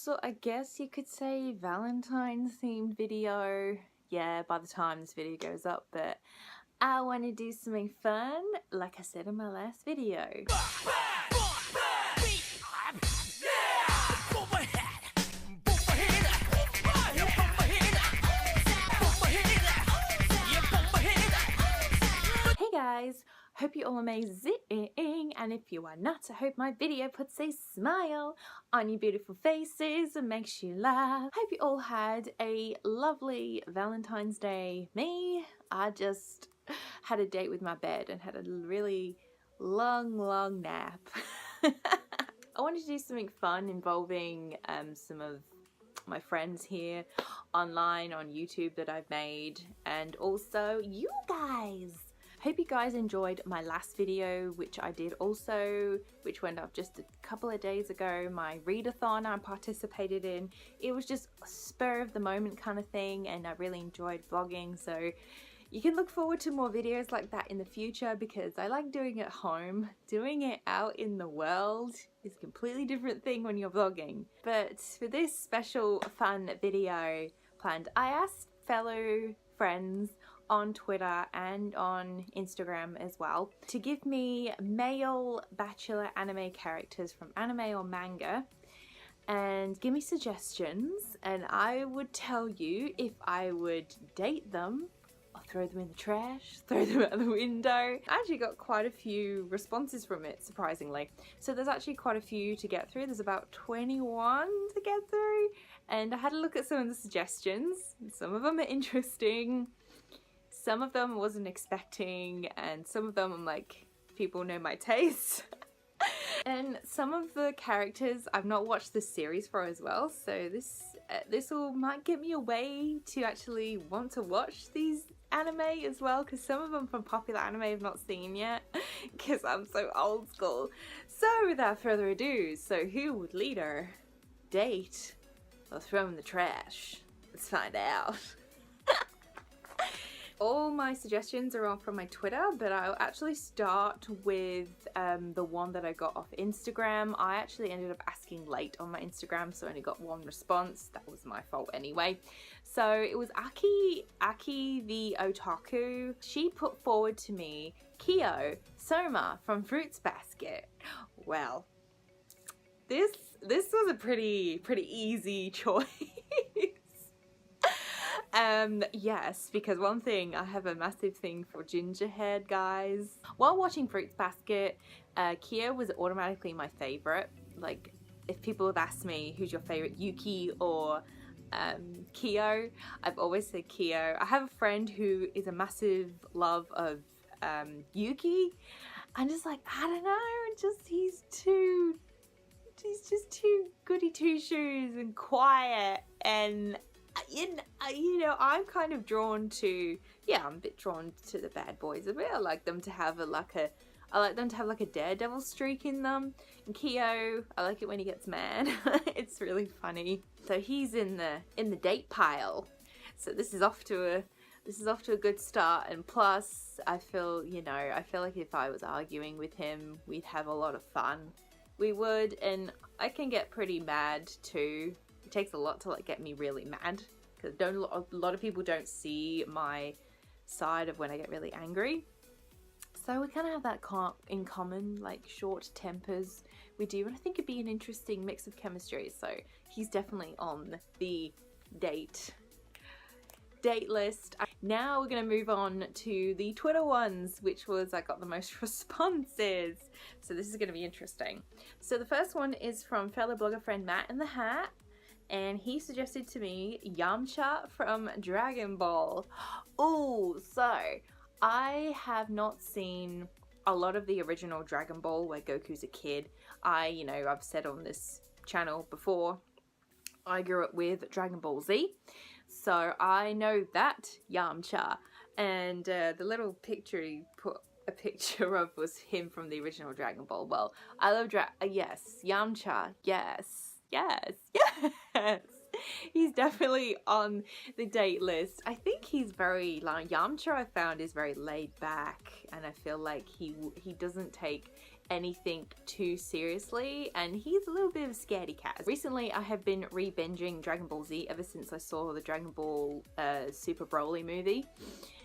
So I guess you could say Valentine's themed video. Yeah, by the time this video goes up, but I want to do something fun, like I said in my last video. Hey guys, hope you're all amazing, and if you are not, I hope my video puts a smile on your beautiful faces and makes you laugh. Hope you all had a lovely Valentine's Day. Me, I just had a date with my bed and had a really long nap. I wanted to do something fun involving some of my friends here online on YouTube that I've made, and also you guys. Hope you guys enjoyed my last video, which I did also, which went up just a couple of days ago, my readathon I participated in. It was just a spur of the moment kind of thing, and I really enjoyed vlogging, so you can look forward to more videos like that in the future, because I like doing it at home. Doing it out in the world is a completely different thing when you're vlogging. But for this special fun video planned, I asked fellow friends on Twitter and on Instagram as well to give me male bachelor anime characters from anime or manga and give me suggestions, and I would tell you if I would date them or throw them in the trash, throw them out the window. I actually got quite a few responses from it, surprisingly. So there's actually quite a few to get through. There's about 21 to get through, and I had a look at some of the suggestions. Some of them are interesting. Some of them I wasn't expecting, and some of them I'm like, people know my taste. And some of the characters I've not watched the series for as well, so this might get me away to actually want to watch these anime as well, because some of them from popular anime I've not seen yet, because I'm so old school. So without further ado, so who would lead her? Date or throw in the trash? Let's find out. All my suggestions are on from my Twitter, but I'll actually start with the one that I got off Instagram. I actually ended up asking late on my Instagram, so I only got one response. That was my fault anyway. So it was Aki the Otaku. She put forward to me Kyo Soma from Fruits Basket. Well, this was a pretty easy choice. Yes, because one thing, I have a massive thing for ginger haired guys. While watching Fruits Basket, Kyo was automatically my favorite. Like, if people have asked me who's your favorite, Yuki or Kyo, I've always said Kyo. I have a friend who is a massive love of Yuki. I'm just like, I don't know, he's just too goody two shoes and quiet, and you know, I'm kind of drawn to, yeah, I'm a bit drawn to the bad boys a bit. I like them to have like a daredevil streak in them. And Kyo, I like it when he gets mad. It's really funny. So he's in the date pile. So this is off to a good start, and plus I feel like if I was arguing with him, we'd have a lot of fun. We would, and I can get pretty mad too. It takes a lot to like get me really mad, because a lot of people don't see my side of when I get really angry. So we kind of have that in common, like short tempers we do, and I think it'd be an interesting mix of chemistry. So he's definitely on the date list. Now we're going to move on to the Twitter ones, which was I got the most responses. So this is going to be interesting. So the first one is from fellow blogger friend Matt in the Hat. And he suggested to me Yamcha from Dragon Ball. Oh, so I have not seen a lot of the original Dragon Ball where Goku's a kid. I've said on this channel before, I grew up with Dragon Ball Z. So I know that Yamcha. And the little picture he put a picture of was him from the original Dragon Ball. Well, I love yes, Yamcha, yes. He's definitely on the date list. I think he's very, like, Yamcha I found is very laid back, and I feel like he doesn't take anything too seriously, and he's a little bit of a scaredy cat. Recently I have been re-binging Dragon Ball Z ever since I saw the Dragon Ball Super Broly movie,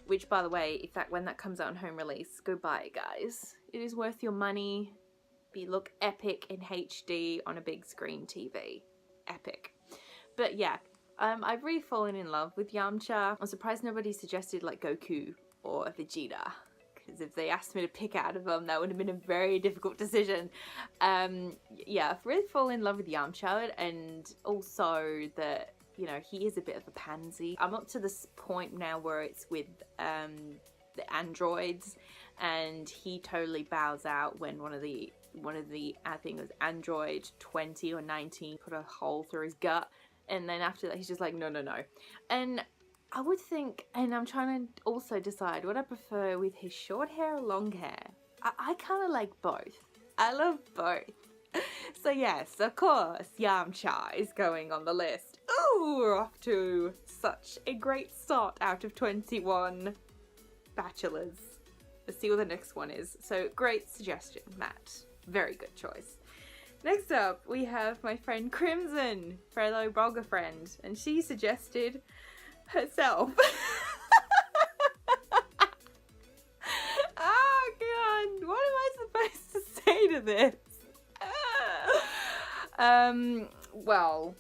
which, by the way, when that comes out on home release, go buy it, guys. It is worth your money. Look epic in HD on a big screen TV. Epic. But yeah, I've really fallen in love with Yamcha. I'm surprised nobody suggested like Goku or Vegeta, because if they asked me to pick out of them, that would have been a very difficult decision. Yeah, I've really fallen in love with Yamcha, and also that, you know, he is a bit of a pansy. I'm up to this point now where it's with the androids, and he totally bows out when one of the I think it was android 20 or 19 put a hole through his gut, and then after that he's just like no. And I would think, and I'm trying to also decide what I prefer with his short hair or long hair. I kind of like both. I love both. So yes, of course, Yamcha is going on the list. Ooh, we're off to such a great start out of 21 bachelors. Let's see what the next one is. So great suggestion, Matt. Very good choice. Next up, we have my friend Crimson, fellow blogger friend, and she suggested herself. Oh god, what am I supposed to say to this? Well,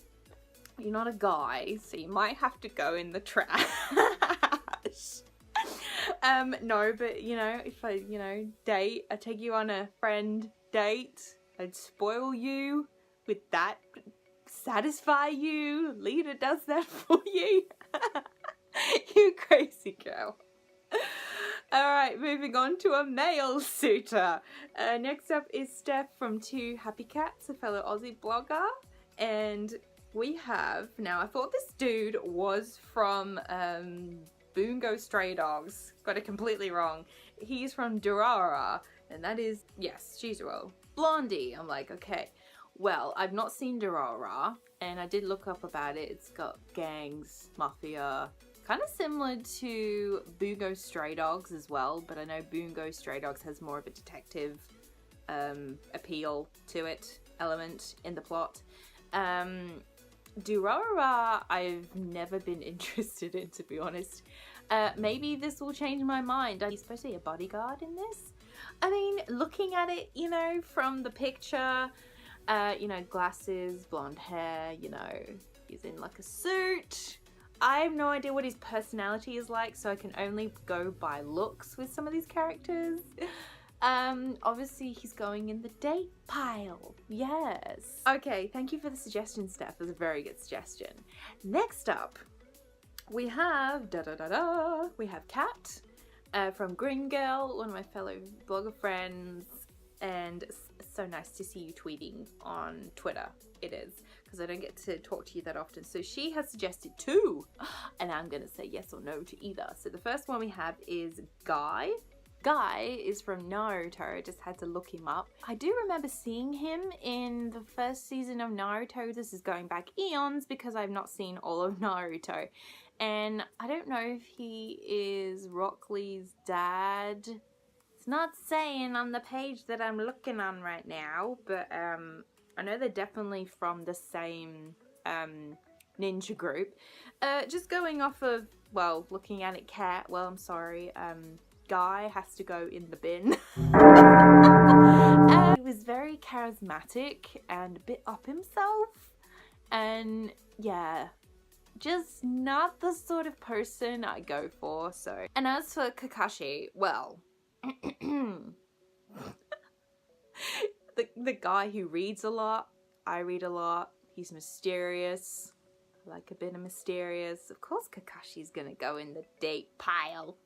you're not a guy, so you might have to go in the trash. No, but you know, if I, you know, date, I take you on a friend date, I'd spoil you with that, satisfy you. Lita does that for you. You crazy girl. Alright, moving on to a male suitor. Next up is Steph from Two Happy Cats, a fellow Aussie blogger. And we have, now I thought this dude was from Bungo Stray Dogs. Got it completely wrong. He's from Durara, and that is, yes, she's well, Blondie. I'm like, okay. Well, I've not seen Durara, and I did look up about it. It's got gangs, mafia, kind of similar to Bungo Stray Dogs as well, but I know Bungo Stray Dogs has more of a detective appeal to it, element in the plot. Durara, I've never been interested in, to be honest. Maybe this will change my mind. He's supposed to be a bodyguard in this? I mean, looking at it, you know, from the picture, you know, glasses, blonde hair, you know, he's in like a suit. I have no idea what his personality is like, so I can only go by looks with some of these characters. Obviously he's going in the date pile. Yes. Okay, thank you for the suggestion, Steph. It was a very good suggestion. Next up, we have we have Kat from Green Girl, one of my fellow blogger friends, and it's so nice to see you tweeting on Twitter. It is, because I don't get to talk to you that often. So she has suggested two, and I'm gonna say yes or no to either. So the first one we have is Guy. Guy is from Naruto. Just had to look him up. I do remember seeing him in the first season of Naruto. This is going back eons because I've not seen all of Naruto. And I don't know if he is Rock Lee's dad. It's not saying on the page that I'm looking on right now, but I know they're definitely from the same ninja group. Just going off of, well, looking at it, Guy has to go in the bin. He was very charismatic and a bit up himself, and yeah, just not the sort of person I go for. So, and as for Kakashi, well, the guy who reads a lot, I read a lot, he's mysterious, I like a bit of mysterious. Of course Kakashi's gonna go in the date pile.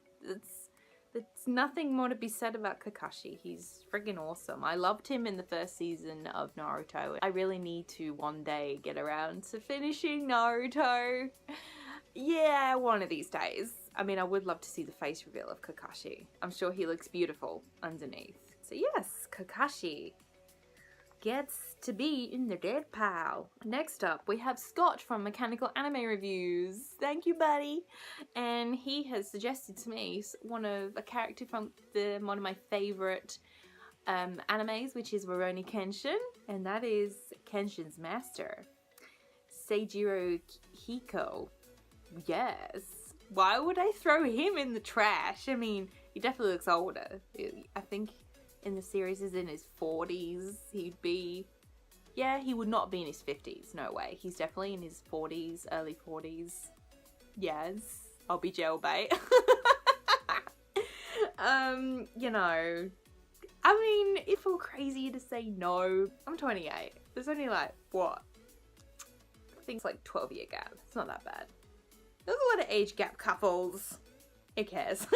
There's nothing more to be said about Kakashi. He's friggin' awesome. I loved him in the first season of Naruto. I really need to one day get around to finishing Naruto. Yeah, one of these days. I mean, I would love to see the face reveal of Kakashi. I'm sure he looks beautiful underneath. So yes, Kakashi gets to be in the dead pile. Next up, we have Scott from Mechanical Anime Reviews. Thank you, buddy. And he has suggested to me a character from one of my favorite animes, which is Rurouni Kenshin, and that is Kenshin's master, Seijiro Hiko. Yes. Why would I throw him in the trash? I mean, he definitely looks older. I think in the series he's in his 40s. He'd be... Yeah, he would not be in his 50s. No way. He's definitely in his 40s, early 40s. Yes. I'll be jailbait. You know... I mean, it feels crazy to say no. I'm 28. There's only like, what? I think it's like 12-year gap. It's not that bad. There's a lot of age gap couples. Who cares?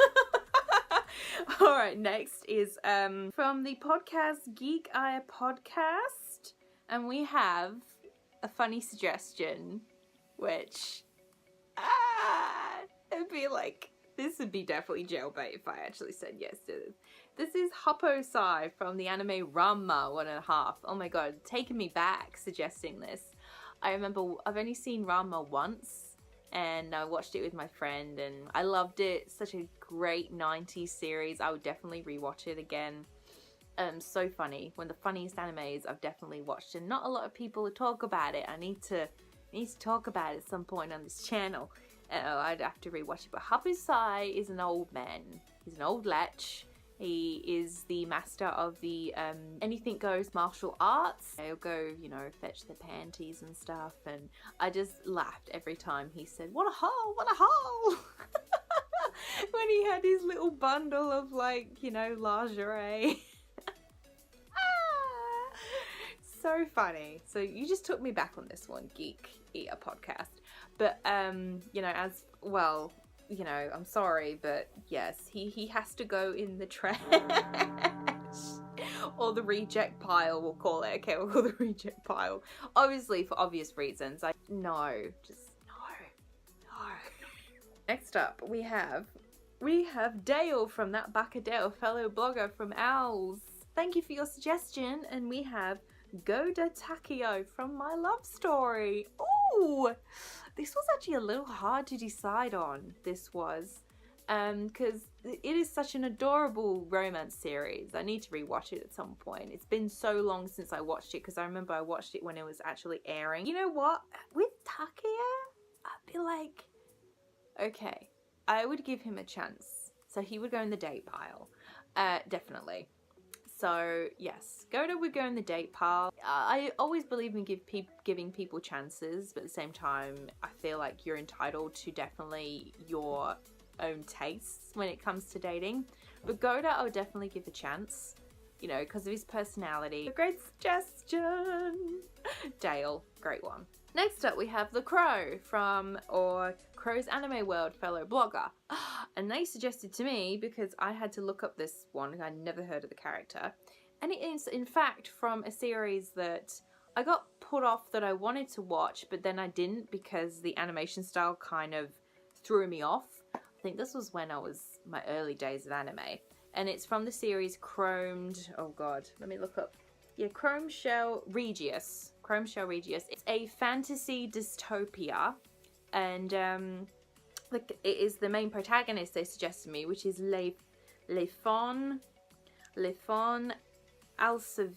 Alright, next is from the podcast Geek Eye Podcast. And we have a funny suggestion, which... it'd be like... This would be definitely jailbait if I actually said yes to this. This is Hoppo Sai from the anime Ranma 1.5. Oh my god, taking me back suggesting this. I remember I've only seen Ranma once. And I watched it with my friend and I loved it. Such a great 90s series. I would definitely rewatch it again. So funny. One of the funniest animes I've definitely watched, and not a lot of people talk about it. I need to talk about it at some point on this channel. I'd have to rewatch it. But Hoppo Sai is an old man. He's an old lech. He is the master of the anything goes martial arts. They'll go, you know, fetch their panties and stuff. And I just laughed every time he said, "What a hole, what a hole!" When he had his little bundle of, like, you know, lingerie. So funny. So you just took me back on this one, Geek Eater Podcast. But, you know, as well... You know, I'm sorry, but yes, he has to go in the trash. Or the reject pile, we'll call it. Okay, we'll call the reject pile. Obviously, for obvious reasons. No. Next up, we have Dale from That Baka Dale, fellow blogger from Owls. Thank you for your suggestion. And we have Goda Takio from My Love Story. Ooh! This was actually a little hard to decide on, this was, because it is such an adorable romance series. I need to rewatch it at some point. It's been so long since I watched it, because I remember I watched it when it was actually airing. You know what? With Takia, I'd be like, okay, I would give him a chance. So he would go in the date pile, definitely. So, yes, Goda would go in the date pile. I always believe in giving people chances, but at the same time, I feel like you're entitled to definitely your own tastes when it comes to dating. But Goda, I would definitely give a chance, you know, because of his personality. A great suggestion! Dale, great one. Next up, we have The Crow from, or Crow's Anime World fellow blogger. And they suggested to me, because I had to look up this one, I'd never heard of the character. And it is, in fact, from a series that I got put off that I wanted to watch, but then I didn't because the animation style kind of threw me off. I think this was when I was my early days of anime. And it's from the series Chromed, oh god, let me look up. Yeah, Chrome Shell Regius. Chrome Shell Regius. It's a fantasy dystopia, and it is the main protagonist they suggested me, which is Lefon Alsif.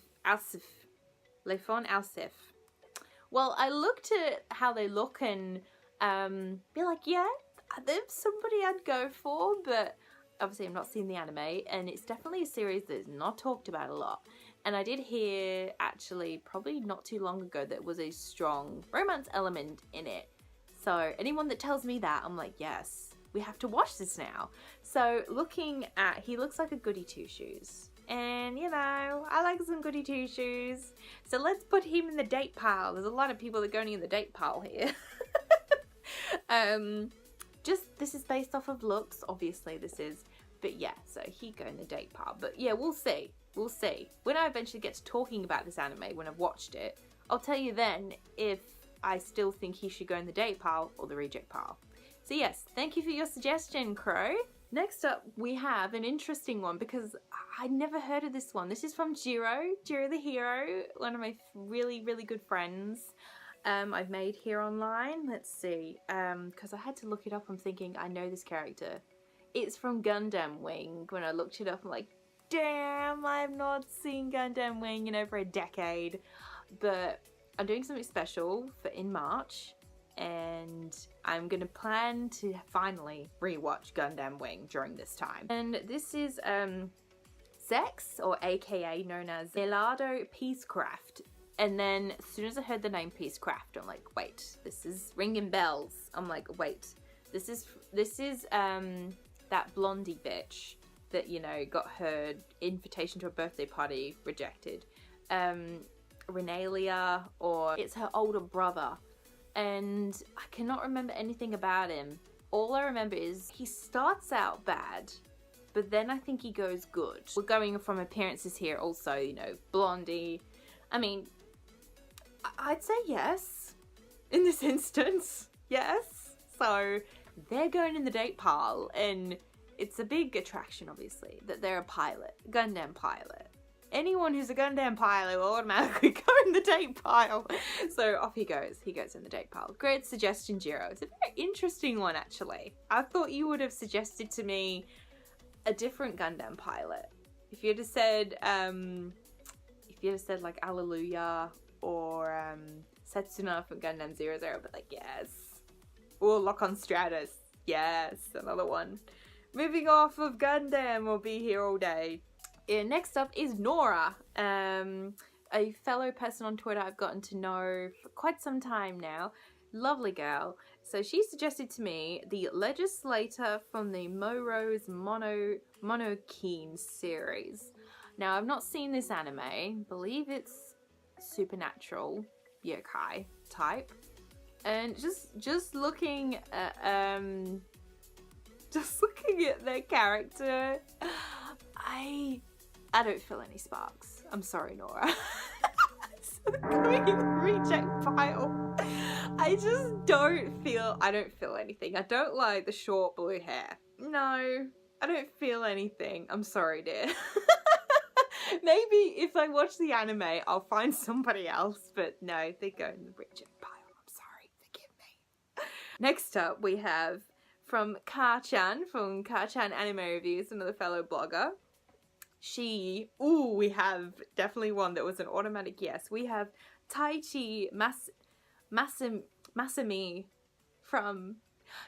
Well, I looked at how they look and be like, yeah, they're somebody I'd go for, but obviously I've not seen the anime, and it's definitely a series that's not talked about a lot. And I did hear, actually, probably not too long ago, that was a strong romance element in it. So anyone that tells me that, I'm like, yes, we have to watch this now. So looking at, he looks like a goody two-shoes. And, you know, I like some goody two-shoes. So let's put him in the date pile. There's a lot of people that are going in the date pile here. This is based off of looks, obviously this is. But yeah, so he go in the date pile. But yeah, we'll see. We'll see. When I eventually get to talking about this anime, when I've watched it, I'll tell you then if I still think he should go in the date pile or the reject pile. So yes, thank you for your suggestion, Crow. Next up, we have an interesting one because I never heard of this one. This is from Jiro the Hero, one of my really, really good friends I've made here online. Let's see, because I had to look it up. I'm thinking, I know this character. It's from Gundam Wing. When I looked it up, I'm like, damn, I have not seen Gundam Wing in over a decade. But I'm doing something special for in March, and I'm gonna plan to finally rewatch Gundam Wing during this time. And this is Zex, or aka known as Melado Peacecraft. And then as soon as I heard the name Peacecraft, I'm like, wait, this is ringing bells. I'm like, wait, this is that blondie bitch that, you know, got her invitation to a birthday party rejected. Renalia, or it's her older brother. And I cannot remember anything about him. All I remember is he starts out bad, but then I think he goes good. We're going from appearances here also, you know, blondie. I mean, I'd say yes in this instance. Yes. So they're going in the date pile, and it's a big attraction, obviously, that they're a pilot, Gundam pilot. Anyone who's a Gundam pilot will automatically go in the date pile. So off he goes. He goes in the date pile. Great suggestion, Jiro. It's a very interesting one, actually. I thought you would have suggested to me a different Gundam pilot. If you'd have said, like Alleluia or Setsuna from Gundam 00, but like, yes. Or Lock on Stratus. Yes, another one. Moving off of Gundam, we'll be here all day. Next up is Nora, a fellow person on Twitter I've gotten to know for quite some time now. Lovely girl. So she suggested to me the legislator from the Moro's Monokine series. Now, I've not seen this anime. Believe it's supernatural yokai type. And just looking at their character, I don't feel any sparks. I'm sorry, Nora. So going in the reject pile. I don't feel anything. I don't like the short blue hair. No, I don't feel anything. I'm sorry, dear. Maybe if I watch the anime, I'll find somebody else, but no, they go in the reject pile. I'm sorry, forgive me. Next up, we have from Ka-chan, from Ka-chan Anime Reviews, another fellow blogger. We have definitely one that was an automatic yes. We have Taichi Masami from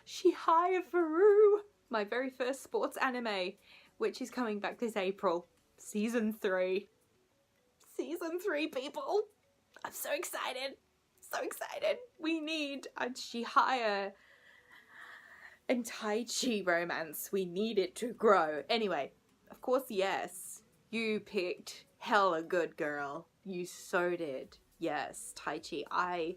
Shihaya Faru, my very first sports anime, which is coming back this April. Season 3. Season 3, people! I'm so excited. So excited. We need a Shihaya and Taichi romance. We need it to grow. Anyway, of course, yes. You picked hella good, girl. You so did. Yes, Taichi. I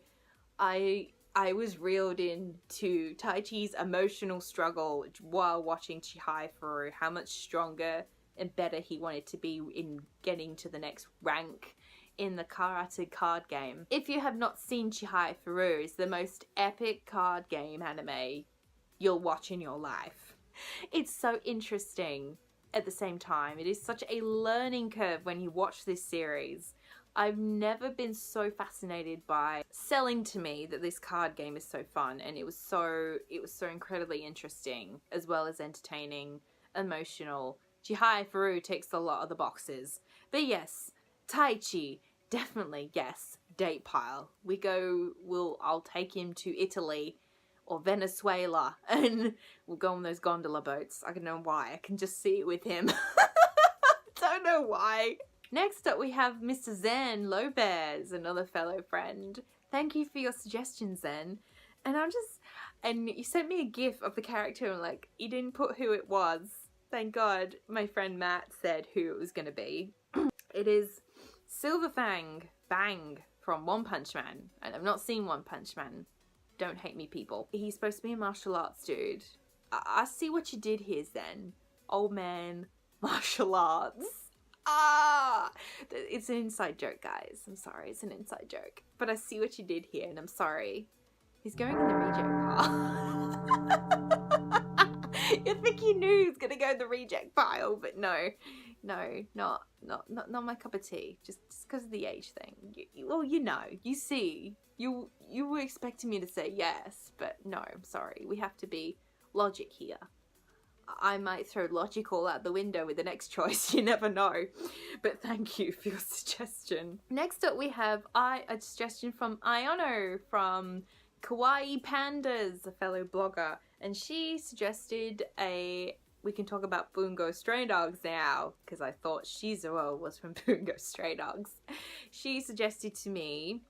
was reeled into Taichi's emotional struggle while watching Chihaya Faru. How much stronger and better he wanted to be in getting to the next rank in the karate card game. If you have not seen Chihaya Faru, it's the most epic card game anime you'll watch in your life. It's so interesting at the same time. It is such a learning curve when you watch this series. I've never been so fascinated by selling to me that this card game is so fun, and it was so incredibly interesting, as well as entertaining, emotional. Chihaya Faru ticks a lot of the boxes. But yes, Taichi, definitely yes, date pile. I'll take him to Italy or Venezuela, and we'll go on those gondola boats. I don't know why, I can just see it with him. Don't know why. Next up we have Mr. Zen Lopez, another fellow friend. Thank you for your suggestion, Zen. And you sent me a gif of the character, and like, you didn't put who it was. Thank God my friend Matt said who it was gonna be. It is Silverfang Bang from One Punch Man, and I've not seen One Punch Man. Don't hate me, people. He's supposed to be a martial arts dude. I see what you did here, Zen. Old man, martial arts. It's an inside joke, guys. I'm sorry, it's an inside joke. But I see what you did here, and I'm sorry. He's going in the reject pile. You think you knew he was gonna go in the reject pile, but no, not my cup of tea. Just because of the age thing. You see, you were expecting me to say yes, but no, I'm sorry. We have to be logic here. I might throw logical out the window with the next choice. You never know. But thank you for your suggestion. Next up we have a suggestion from Iono from Kawaii Pandas, a fellow blogger. And she suggested we can talk about Bungo Stray Dogs now, because I thought Shizuo was from Bungo Stray Dogs. She suggested to me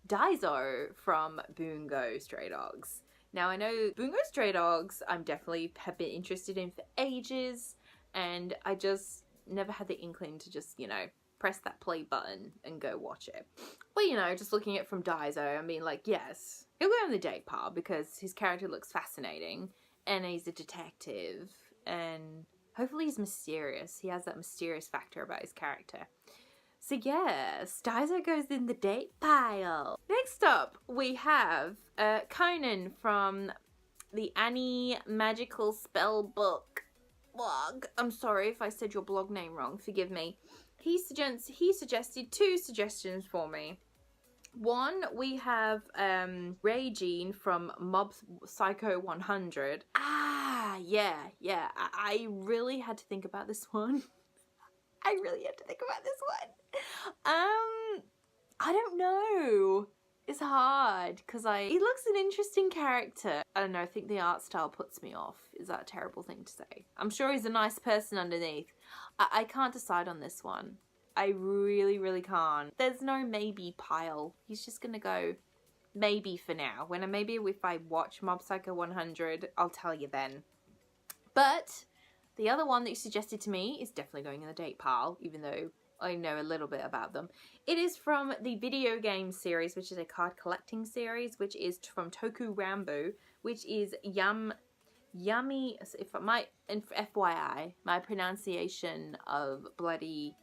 Daiso from Bungo Stray Dogs. Now I know Bungo Stray Dogs I'm definitely have been interested in for ages, and I just never had the inkling to just, you know, press that play button and go watch it. But you know, just looking at it from Daiso, I mean, like, yes, he'll go on the date pile because his character looks fascinating and he's a detective and hopefully he's mysterious. He has that mysterious factor about his character. So yes, Daiso goes in the date pile. Next up, we have Conan from the Annie Magical Spell Book blog. I'm sorry if I said your blog name wrong, forgive me. He suggested 2 suggestions for me. One, we have Regine from Mob Psycho 100. Yeah. I really had to think about this one. I really had to think about this one. I don't know. It's hard because he looks an interesting character. I don't know, I think the art style puts me off. Is that a terrible thing to say? I'm sure he's a nice person underneath. I can't decide on this one. I really can't. There's no maybe pile. He's just gonna go maybe for now. Maybe if I watch Mob Psycho 100, I'll tell you then. But the other one that you suggested to me is definitely going in the date pile, even though I know a little bit about them. It is from the video game series, which is a card collecting series, which is from Toku Rambo, which is Yummy. FYI, my pronunciation of bloody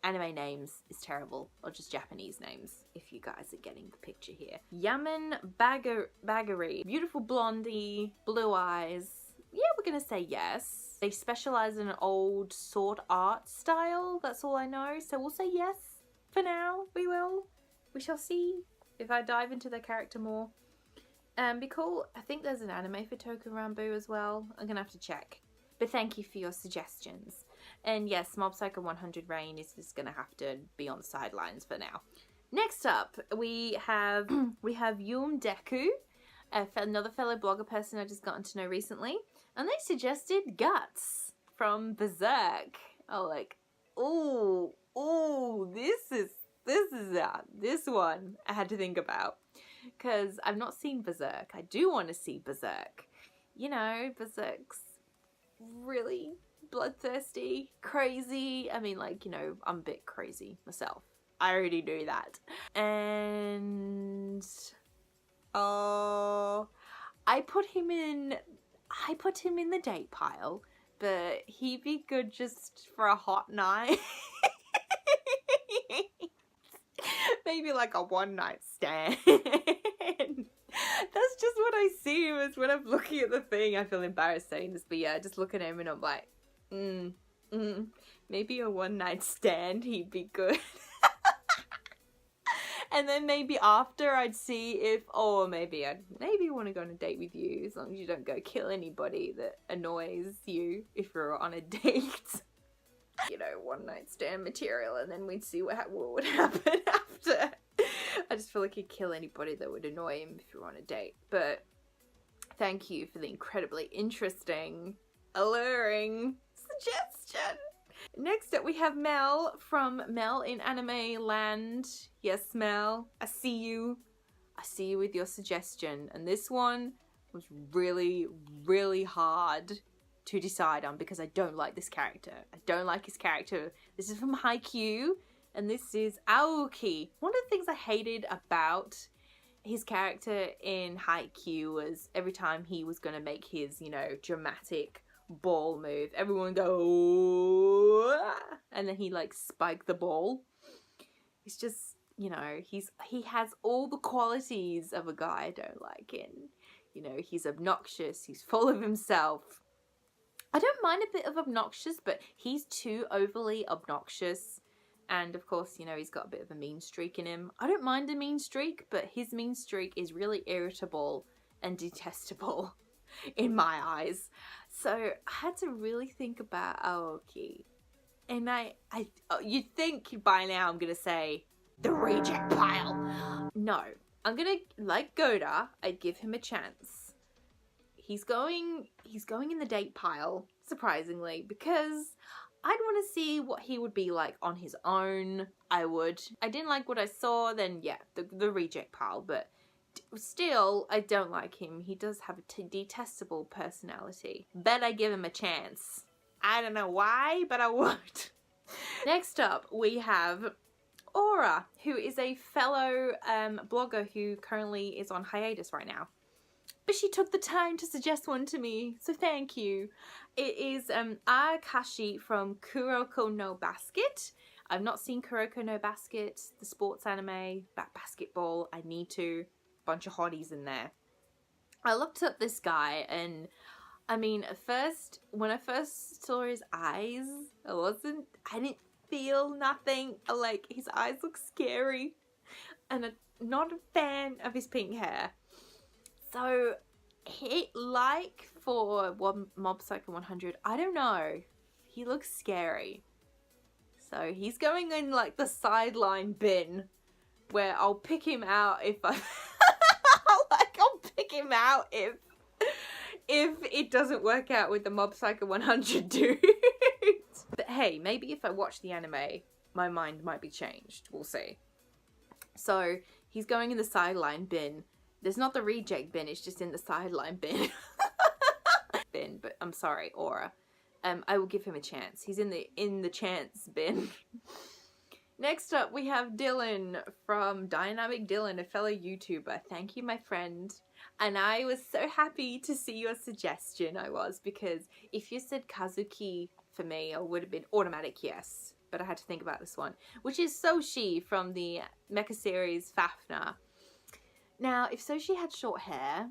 anime names is terrible, or just Japanese names, if you guys are getting the picture here. Yaman Baggery, beautiful blondie, blue eyes. Yeah, we're gonna say yes. They specialize in an old sword art style, that's all I know, so we'll say yes for now. We shall see if I dive into their character more. Be cool. I think there's an anime for Toku Rambo as well. I'm gonna have to check. But thank you for your suggestions. And yes, Mob Psycho 100 Rain is just gonna have to be on the sidelines for now. Next up, we have Yum Deku, another fellow blogger person I've just gotten to know recently, and they suggested Guts from Berserk. Oh, like, this one I had to think about, because I've not seen Berserk. I do want to see Berserk. You know, Berserk's really bloodthirsty, crazy. I mean, like, you know, I'm a bit crazy myself. I already do that. And I put him in the date pile, but he'd be good just for a hot night. Maybe like a one night stand. That's just what I see him as when I'm looking at the thing. I feel embarrassed saying this, but yeah, just look at him and I'm like, maybe a one night stand, he'd be good. And then maybe after I'd see if, maybe want to go on a date with you, as long as you don't go kill anybody that annoys you if you're on a date. You know, one night stand material, and then we'd see what would happen after. I just feel like he'd kill anybody that would annoy him if you're on a date. But thank you for the incredibly interesting, alluring suggestion. Next up we have Mel from Mel in Anime Land. Yes, Mel, I see you with your suggestion. And this one was really hard to decide on because I don't like this character. I don't like his character. This is from Haikyuu, and this is Aoki. One of the things I hated about his character in Haikyuu was every time he was going to make his, you know, dramatic ball move, everyone go, and then he like spiked the ball. It's just, you know, he has all the qualities of a guy I don't like. And, you know, he's obnoxious, he's full of himself. I don't mind a bit of obnoxious, but he's too overly obnoxious. And of course, you know, he's got a bit of a mean streak in him. I don't mind a mean streak, but his mean streak is really irritable and detestable. in my eyes. So I had to really think about Aoki. And you'd think by now I'm gonna say the reject pile. No, I'm gonna, like Goda, I'd give him a chance. He's going in the date pile, surprisingly, because I'd want to see what he would be like on his own. I didn't like what I saw, then yeah, the reject pile, but still, I don't like him. He does have a detestable personality. Bet I give him a chance. I don't know why, but I would. Next up, we have Aura, who is a fellow blogger who currently is on hiatus right now. But she took the time to suggest one to me, so thank you. It is Akashi from Kuroko no Basket. I've not seen Kuroko no Basket, the sports anime, basketball. I need to. Bunch of hotties in there. I looked up this guy, and I mean, at first, when I first saw his eyes, I didn't feel nothing. Like, his eyes look scary, and I'm not a fan of his pink hair. So, for Mob Psycho 100, I don't know. He looks scary. So, he's going in, like, the sideline bin, where I'll pick him out if I... I'll pick him out if it doesn't work out with the Mob Psycho 100 dude. But hey, maybe if I watch the anime, my mind might be changed. We'll see. So, he's going in the sideline bin. There's not the reject bin, it's just in the sideline bin. But I'm sorry, Aura. I will give him a chance. He's in the chance bin. Next up, we have Dylan from Dynamic Dylan, a fellow YouTuber. Thank you, my friend. And I was so happy to see your suggestion, because if you said Kazuki for me, I would have been automatic yes. But I had to think about this one, which is Soshi from the mecha series Fafner. Now, if Soshi had short hair,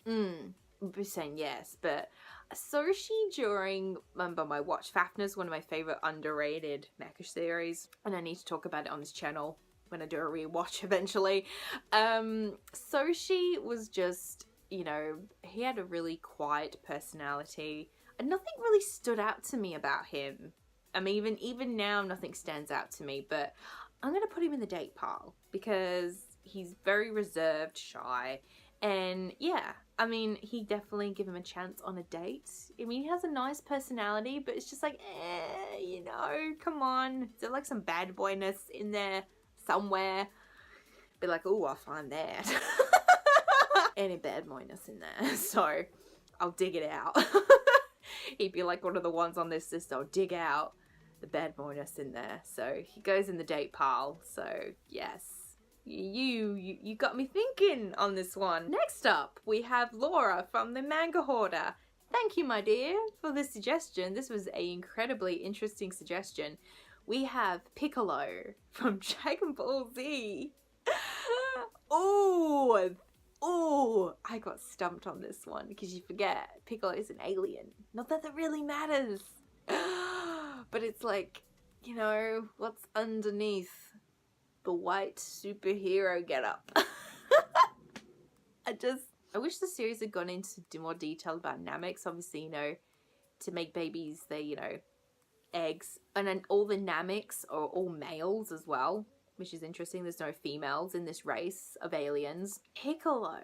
I'd be saying yes, but Soshi during my watch, Fafner's one of my favorite underrated mecha series, and I need to talk about it on this channel when I do a rewatch eventually. Soshi was just, you know, he had a really quiet personality, and nothing really stood out to me about him. I mean, even now, nothing stands out to me, but I'm gonna put him in the date pile because he's very reserved, shy, and yeah, I mean, he definitely give him a chance on a date. I mean, he has a nice personality, but it's just like, you know, come on. Is there like some bad boyness in there somewhere? Be like, oh, I'll find that. Any bad boyness in there. So, I'll dig it out. He'd be like one of the ones on this list I'll dig out the bad boyness in there. So, he goes in the date pile. So, yes. You got me thinking on this one. Next up, we have Laura from the Manga Hoarder. Thank you, my dear, for this suggestion. This was an incredibly interesting suggestion. We have Piccolo from Dragon Ball Z. Oh, I got stumped on this one because you forget Piccolo is an alien. Not that really matters. But it's like, you know, what's underneath the white superhero getup. I wish the series had gone into more detail about Nameks. Obviously, you know, to make babies, they, you know, eggs. And then all the Nameks are all males as well, which is interesting. There's no females in this race of aliens. Piccolo.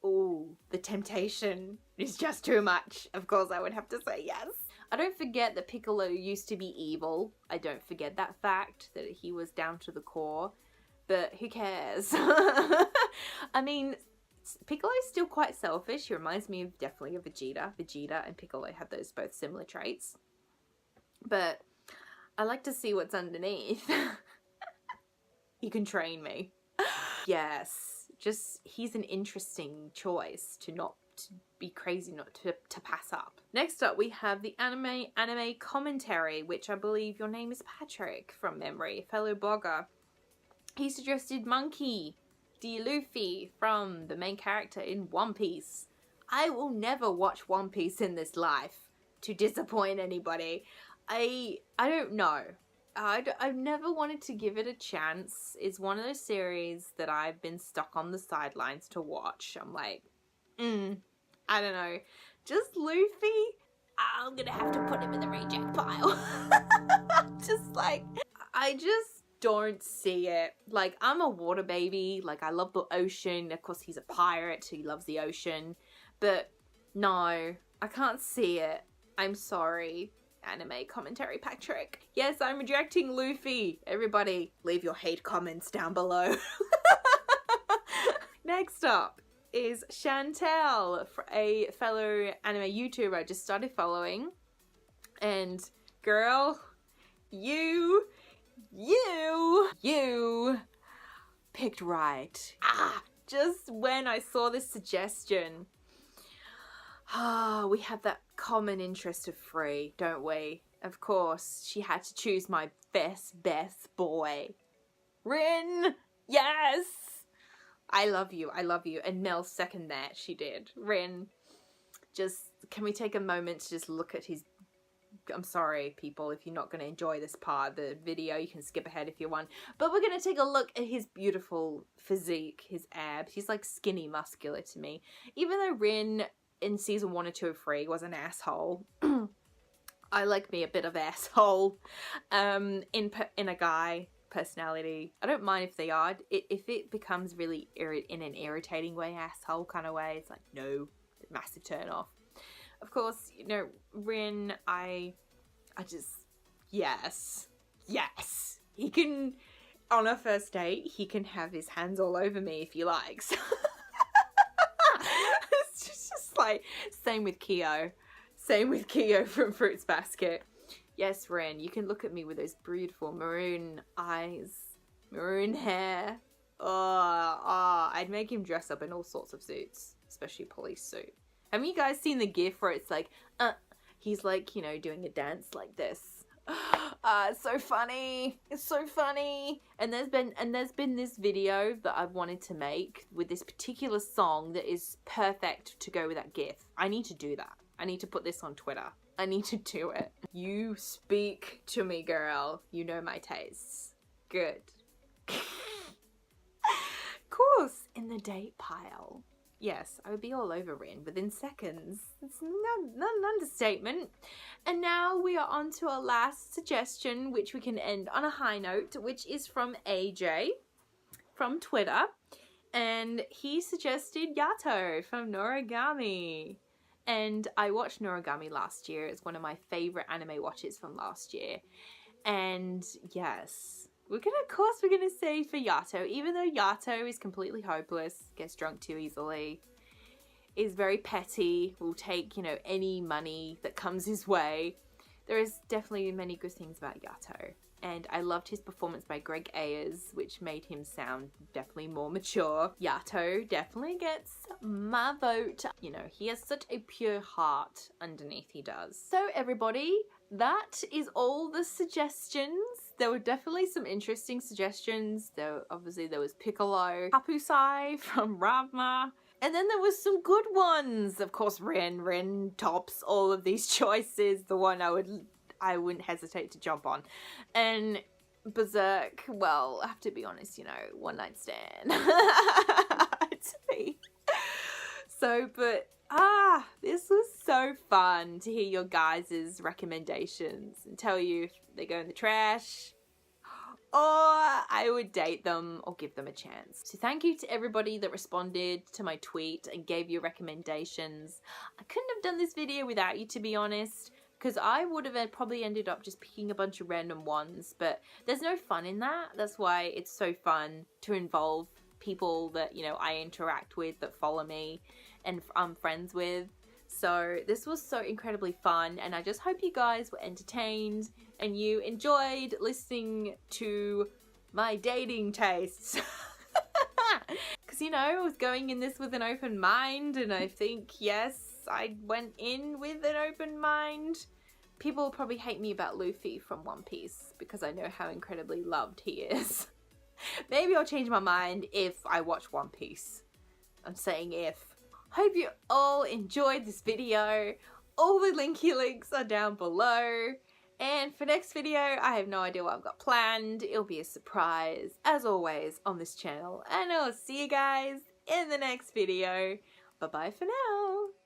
Ooh, the temptation is just too much. Of course, I would have to say yes. I don't forget that Piccolo used to be evil. I don't forget that fact, that he was down to the core. But who cares? I mean, Piccolo's still quite selfish. He reminds me of definitely of Vegeta. Vegeta and Piccolo have those both similar traits. But I like to see what's underneath. You can train me. Yes, just he's an interesting choice to be crazy not to pass up. Next up, we have the anime commentary, which I believe your name is Patrick from memory, fellow blogger. He suggested Monkey D. Luffy from the main character in One Piece. I will never watch One Piece in this life to disappoint anybody. I don't know. I've never wanted to give it a chance. It's one of those series that I've been stuck on the sidelines to watch. I'm like, I I don't know. Just Luffy, I'm gonna have to put him in the reject pile. Just like, I just don't see it. Like, I'm a water baby. Like, I love the ocean. Of course, he's a pirate, so he loves the ocean. But no, I can't see it. I'm sorry, anime commentary Patrick. Yes, I'm rejecting Luffy. Everybody, leave your hate comments down below. Next up is Chantel, a fellow anime YouTuber I just started following. And girl, you picked right. Just when I saw this suggestion, we have that common interest of free, don't we? Of course, she had to choose my best boy. Rin! Yes! I love you. And Mel second that, she did. Rin, just, can we take a moment to just look at his... I'm sorry, people, if you're not going to enjoy this part of the video, you can skip ahead if you want. But we're going to take a look at his beautiful physique, his abs. He's like skinny muscular to me. Even though Rin in season 1 or 2 of 3 was an asshole, I like me a bit of asshole in a guy personality. I don't mind if they are. If it becomes really in an irritating way, asshole kind of way, it's like, no, massive turn off. Of course, you know, Rin, I just, yes, he can, on a first date, he can have his hands all over me if he likes. It's just like, same with Kyo from Fruits Basket. Yes, Rin, you can look at me with those beautiful maroon eyes, maroon hair. Oh, I'd make him dress up in all sorts of suits, especially a police suit. Have you guys seen the gif where it's like, he's like, you know, doing a dance like this? It's so funny. It's so funny. And there's been this video that I've wanted to make with this particular song that is perfect to go with that gif. I need to do that. I need to put this on Twitter. I need to do it. You speak to me, girl. You know my tastes. Good. Of course, in the date pile. Yes, I would be all over Rin within seconds. It's not an understatement. And now we are on to our last suggestion, which we can end on a high note, which is from AJ from Twitter. And he suggested Yato from Noragami. And I watched Noragami last year. It's one of my favorite anime watches from last year. And yes, we're gonna say for Yato, even though Yato is completely hopeless, gets drunk too easily, is very petty, will take, you know, any money that comes his way. There is definitely many good things about Yato. And I loved his performance by Greg Ayers, which made him sound definitely more mature. Yato definitely gets my vote. You know, he has such a pure heart underneath, he does. So everybody, that is all the suggestions. There were definitely some interesting suggestions. Obviously there was Piccolo, Kapusai from Ranma. And then there was some good ones. Of course, Rin tops all of these choices. The one I wouldn't hesitate to jump on. And Berserk, well, I have to be honest, you know, one night stand. To me. So, but, this was so fun to hear your guys' recommendations and tell you if they go in the trash or I would date them or give them a chance. So thank you to everybody that responded to my tweet and gave you recommendations. I couldn't have done this video without you, to be honest, because I would have probably ended up just picking a bunch of random ones, but there's no fun in that. That's why it's so fun to involve people that, you know, I interact with, that follow me and I'm friends with. So this was so incredibly fun, and I just hope you guys were entertained and you enjoyed listening to my dating tastes. Because, you know, I was going in this with an open mind, and I think, yes, I went in with an open mind. People will probably hate me about Luffy from One Piece because I know how incredibly loved he is. Maybe I'll change my mind if I watch One Piece. I'm saying if. Hope you all enjoyed this video. All the links are down below. And for next video, I have no idea what I've got planned. It'll be a surprise, as always, on this channel. And I'll see you guys in the next video. Bye-bye for now.